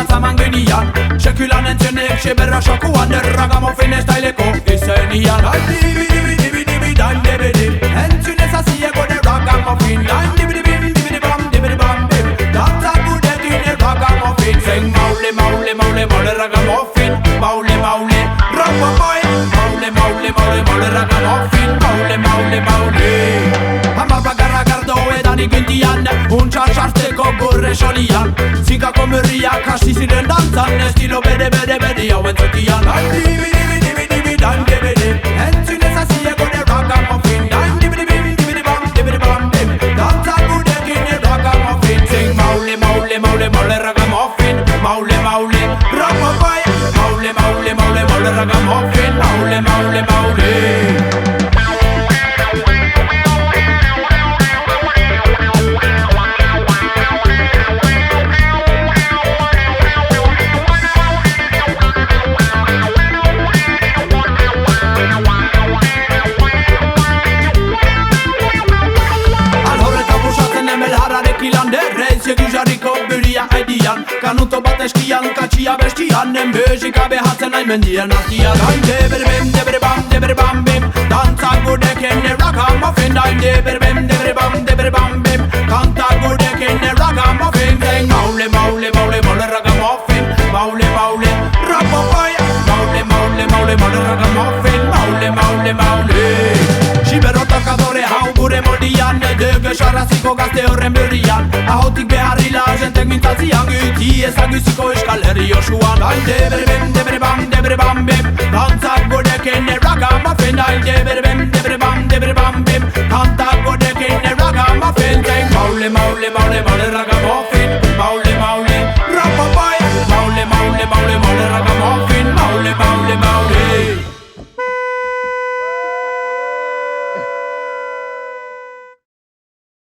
zaman genian Sekulan entzenek xeberra sokuan Ragamuffin estaileko izenian Dibi dibi dibi dibi dan dibi dib Entzunez azieko de Ragamuffin Dan dibi dibi dibi bam dibi bam bim Dantza gudekin de Ragamuffin Sing maule maule maule maule Ragamuffin Maule maule Ragamuffin Maule maule maule maule Ragamuffin Maule maule maule Hamar bagarra gardo edan ikintian Untxar sartzeko gurre xolian Zikako murriak hasi ziren dantzan Estilo bere bere bere hauen zutian Dibi dibi dibi dibi dan dibi dib Entzunez azieko de Ragamuffin Dan dibi dibi dibi bam dibi bam bim Dantza gudekin de Ragamuffin Sing maule maule maule maule Ragamuffin Maule maule Ragamuffin Maule maule maule maule Ragamuffin Maule maule maule Jarriko buria aidian Kanuto bat eskian, katxia bestian Enbeuzik gabe hatzen nahi mendien artian Dain debere bam bim Dantza gudeken ne Ragamuffin Dain debere bam bim Kanta gudeken ne Ragamuffin Sing maule maule maule maule Ragamuffin Maule maule Ragamuffin Maule maule maule maule Ragamuffin Maule maule maule Xibero tokadore hau gure moldian Dege xarraziko gazte horren berrian Ahotik beharrila jentek mintzazian Giti ezaguziko Euskal Herri osoan Dain debere